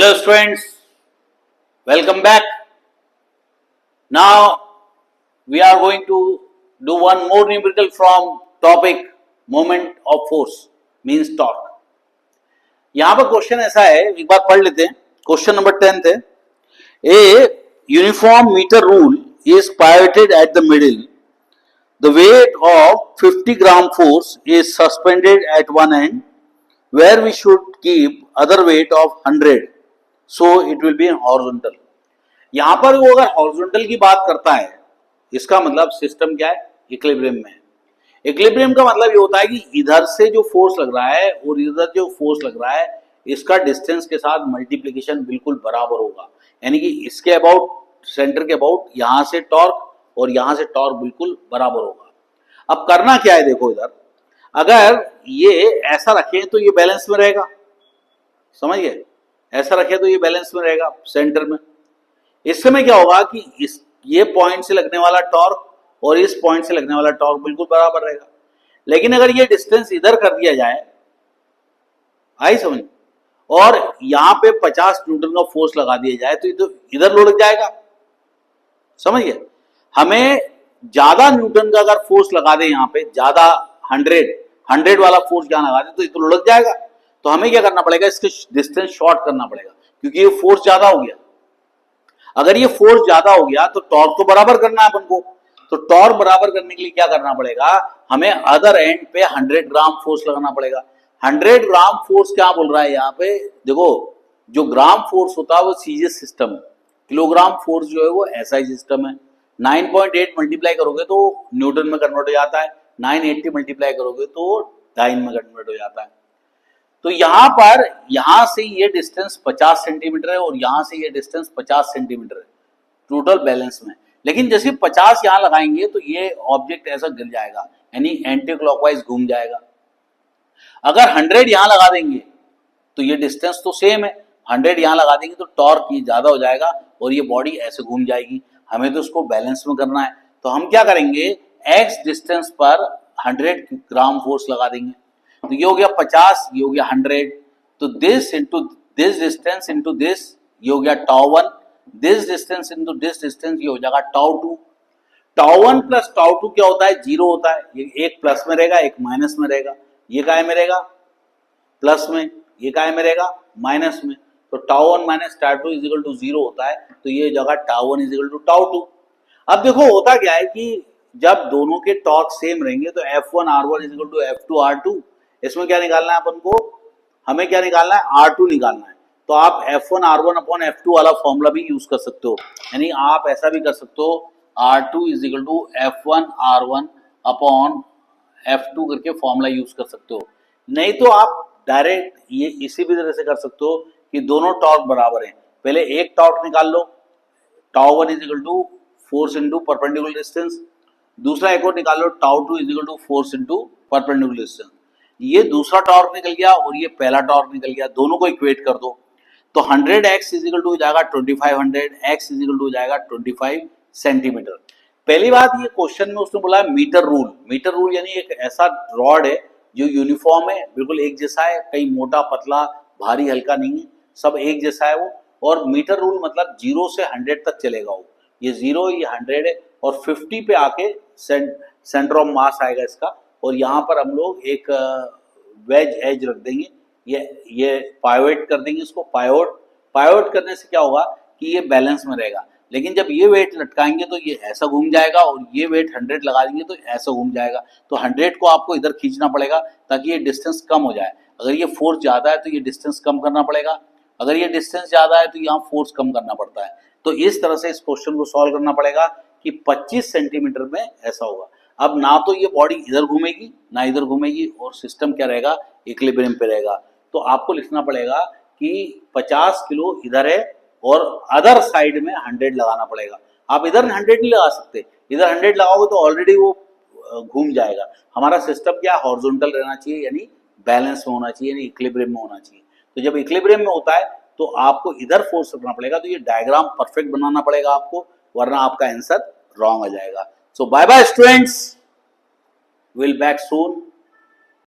Hello students, welcome back. Now we are going to do one more numerical from topic moment of force means torque. यहां पर question ऐसा है, एक बार पढ़ लेते हैं. क्वेश्चन नंबर 10 है. A uniform meter rule is pivoted at the middle. The weight of 50 gram force is suspended at one end where we should keep other weight of 100. So it will be horizontal. यहां पर वो अगर horizontal की बात करता है, इसका मतलब सिस्टम क्या है, इक्विलिब्रियम में है. इक्विलिब्रियम का मतलब ये होता है कि इधर से जो फोर्स लग रहा है और इधर जो फोर्स लग रहा है, इसका डिस्टेंस के साथ मल्टीप्लीकेशन बिल्कुल बराबर होगा. यानी कि इसके अबाउट, सेंटर के अबाउट यहां से टॉर्क और यहां से टॉर्क बिल्कुल बराबर होगा. अब करना क्या है, देखो इधर अगर ये ऐसा रखें तो ये बैलेंस में रहेगा, समझिए, ऐसा रखे तो ये बैलेंस में रहेगा सेंटर में. इस समय क्या होगा कि इस ये पॉइंट से लगने वाला टॉर्क और इस पॉइंट से लगने वाला टॉर्क बिल्कुल बराबर रहेगा. लेकिन अगर ये डिस्टेंस इधर कर दिया जाए, आई समझ, और यहां पे 50 न्यूटन का फोर्स लगा दिया जाए तो इधर लुढ़क जाएगा, समझिए. हमें ज्यादा न्यूटन का अगर फोर्स लगा दे, यहां पे ज्यादा 100 वाला फोर्स यहां लगा दे तो इधर लुढ़क जाएगा. तो हमें क्या करना पड़ेगा, इसके डिस्टेंस शॉर्ट करना पड़ेगा, क्योंकि ये फोर्स ज्यादा हो गया. अगर ये फोर्स ज्यादा हो गया तो टॉर्क तो बराबर करना है अपन को. तो टॉर्क बराबर करने के लिए क्या करना पड़ेगा, हमें अदर एंड पे 100 ग्राम फोर्स लगाना पड़ेगा. 100 ग्राम फोर्स क्या बोल रहा है यहाँ पे, देखो जो ग्राम फोर्स होता है वो सीजे सिस्टम है, किलोग्राम फोर्स जो है वो एसआई सिस्टम है. 9.8 मल्टीप्लाई करोगे तो न्यूटन में कन्वर्ट हो जाता है, 980 मल्टीप्लाई करोगे तो डाइन में कन्वर्ट हो जाता है. तो यहां पर यहां से ये डिस्टेंस 50 सेंटीमीटर है और यहां से ये डिस्टेंस 50 सेंटीमीटर है टोटल बैलेंस में. लेकिन जैसे 50 यहां लगाएंगे तो ये ऑब्जेक्ट ऐसा गिर जाएगा, यानी एंटी क्लॉकवाइज घूम जाएगा. अगर 100 यहां लगा देंगे तो ये डिस्टेंस तो सेम है, 100 यहां लगा देंगे तो टॉर्क ये ज्यादा हो जाएगा और ये बॉडी ऐसे घूम जाएगी. हमें तो उसको बैलेंस में करना है, तो हम क्या करेंगे, एक्स डिस्टेंस पर 100 ग्राम फोर्स लगा देंगे. तो ये हो गया 50, ये हो गया 100. तो this into this distance into this, ये हो गया τ1. This distance into this distance, ये हो जाएगा τ2. τ1 प्लस τ2 क्या होता है, 0 होता है. ये एक प्लस में रहेगा, एक माइनस में रहेगा. ये काय में रहेगा, प्लस में. ये काय में रहेगा, माइनस में. तो τ1 माइनस τ2 इज इक्वल टू 0 होता है. तो ये जगह τ1 इज इक्वल टू τ2. अब देखो होता क्या है कि जब दोनों के टॉर्क सेम रहेंगे तो F1 R1 is equal to F2 R2. इसमें क्या निकालना है अपन को, हमें क्या निकालना है, R2 निकालना है. तो आप F1 R1 अपॉन F2 वाला फॉर्मूला भी यूज कर सकते हो. यानी आप ऐसा भी कर सकते हो, R2 is equal to F1 R1 upon F2 करके फॉर्मूला यूज कर सकते हो. नहीं तो आप डायरेक्ट ये इसी भी तरह से कर सकते हो कि दोनों टॉर्क बराबर हैं. पहले एक टॉर्क निकाल लो, τ1 is equal to force into perpendicular distance. दूसरा एक और निकाल लो, τ2 is equal to force into perpendicular distance. ये दूसरा टॉर्क निकल गया और ये पहला टॉर्क निकल गया, दोनों को इक्वेट कर दो. तो 100x इज इक्वल टू हो जाएगा 2500, x इज इक्वल टू हो जाएगा 25 सेंटीमीटर. पहली बात, ये क्वेश्चन में उसने बोला है मीटर रूल. मीटर रूल यानी एक ऐसा रॉड है जो यूनिफॉर्म है, बिल्कुल एक जैसा है, कहीं मोटा पतला भारी हल्का नहीं है, सब एक जैसा है वो. और मीटर रूल मतलब 0 से 100 तक चलेगा वो. ये 0, ये 100 है और 50 पे आके सेंटर ऑफ मास आएगा इसका. और यहाँ पर हम लोग एक वेज एज रख देंगे, ये पाइवट कर देंगे इसको. पाइवट करने से क्या होगा कि ये बैलेंस में रहेगा. लेकिन जब ये वेट लटकाएंगे तो ये ऐसा घूम जाएगा और ये वेट 100 लगा देंगे तो ऐसा घूम जाएगा. तो 100 को आपको इधर खींचना पड़ेगा ताकि ये डिस्टेंस कम हो जाए. अगर ये फोर्स ज्यादा है तो ये डिस्टेंस कम करना पड़ेगा, अगर ये डिस्टेंस ज्यादा है तो यहाँ फोर्स कम करना पड़ता है. तो इस तरह से इस क्वेश्चन को सॉल्व करना पड़ेगा कि 25 सेंटीमीटर में ऐसा होगा. अब ना तो ये बॉडी इधर घूमेगी ना इधर घूमेगी और सिस्टम क्या रहेगा, इक्विलिब्रियम पे रहेगा. तो आपको लिखना पड़ेगा कि 50 किलो इधर है और अदर साइड में 100 लगाना पड़ेगा. आप इधर 100 नहीं लगा सकते, इधर 100 लगाओगे तो ऑलरेडी वो घूम जाएगा. हमारा सिस्टम क्या, हॉरिजॉन्टल रहना चाहिए, यानी बैलेंस में होना चाहिए, यानी इक्विलिब्रियम में होना चाहिए. तो जब इक्विलिब्रियम में होता है तो आपको इधर फोर्स रखना पड़ेगा. तो ये डायग्राम परफेक्ट बनाना पड़ेगा आपको, वरना आपका आंसर रॉन्ग आ जाएगा. So bye bye students, we'll back soon.